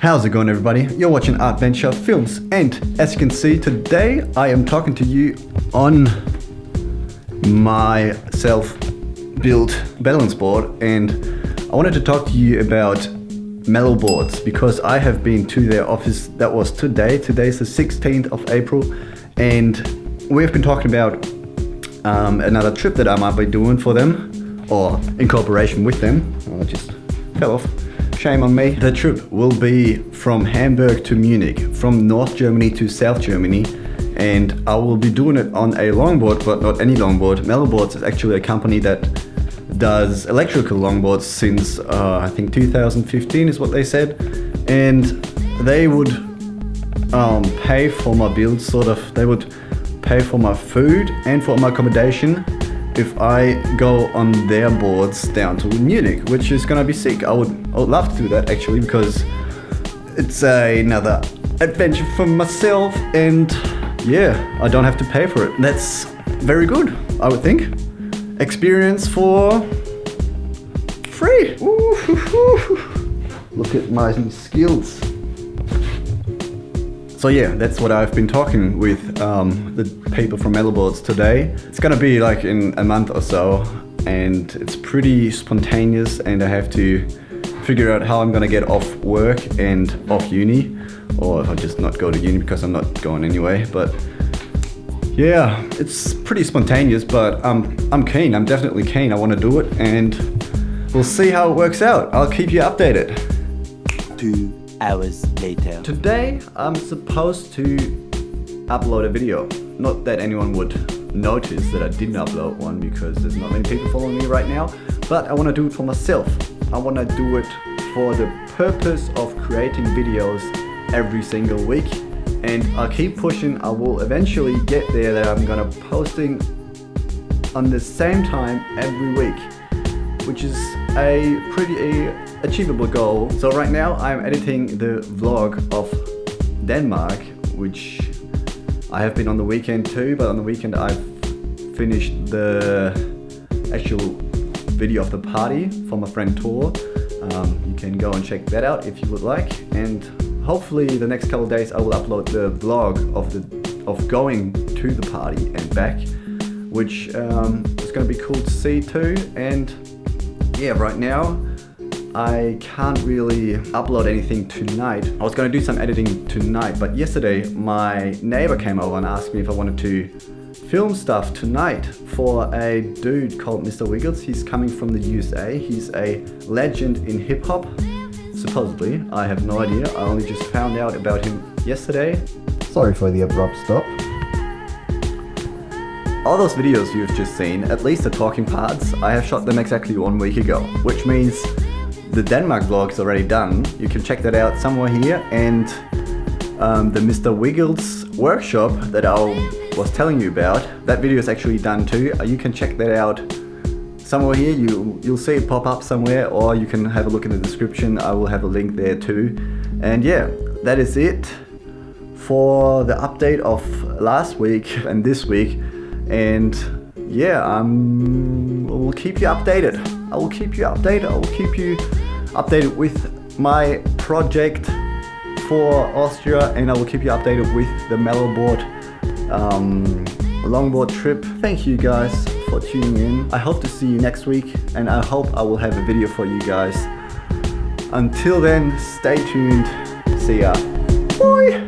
How's it going, everybody? You're watching Adventure Films, and as you can see, today I am talking to you on my self-built balance board, and I wanted to talk to you about Mellow Boards because I have been to their office. That was today. Today's the 16th of April, and we've been talking about another trip that I might be doing for them, or in cooperation with them. Oh, it just fell off. Shame on me. The trip will be from Hamburg to Munich, from North Germany to South Germany, and I will be doing it on a longboard, but not any longboard. Mellow Boards is actually a company that does electrical longboards since I think 2015 is what they said, and they would pay for my build, sort of. They would pay for my food and for my accommodation if I go on their boards down to Munich, which is gonna be sick. I would love to do that actually, because it's another adventure for myself, and yeah, I don't have to pay for it. That's very good, I would think. Experience for free. Ooh, look at my skills. So yeah, that's what I've been talking with the people from Mellow Boards today. It's gonna be like in a month or so, and it's pretty spontaneous, and I have to figure out how I'm gonna get off work and off uni, or if I just not go to uni because I'm not going anyway. But yeah, it's pretty spontaneous, but I'm keen. I'm definitely keen. I want to do it, and we'll see how it works out. I'll keep you updated. 2 hours later. Today I'm supposed to upload a video. Not that anyone would notice that I didn't upload one, because there's not many people following me right now, but I want to do it for myself. I want to do it for the purpose of creating videos every single week, and I'll keep pushing. I will eventually get there that I'm gonna posting on the same time every week, which is a pretty achievable goal. So right now I'm editing the vlog of Denmark, which I have been on the weekend too, but on the weekend I've finished the actual video of the party for my friend Tor. You can go and check that out if you would like, and hopefully the next couple of days I will upload the vlog of going to the party and back, which is going to be cool to see too. And yeah, right now I can't really upload anything tonight. I was going to do some editing tonight, but yesterday my neighbor came over and asked me if I wanted to film stuff tonight for a dude called Mr.Wiggles. He's coming from the USA. He's a legend in hip hop, supposedly. I have no idea. I only just found out about him yesterday. Sorry for the abrupt stop. All those videos you've just seen, at least the talking parts, I have shot them exactly 1 week ago, which means the Denmark vlog is already done. You can check that out somewhere here, and the Mr.Wiggles workshop that I was telling you about, that video is actually done too. You can check that out somewhere here. You'll see it pop up somewhere, or you can have a look in the description. I will have a link there too. And yeah, that is it for the update of last week and this week. And yeah, we'll keep you updated. I will keep you updated with my project for Austria, and I will keep you updated with the Mellow Board longboard trip. Thank you guys for tuning in. I hope to see you next week, and I hope I will have a video for you guys. Until then, stay tuned. See ya. Bye.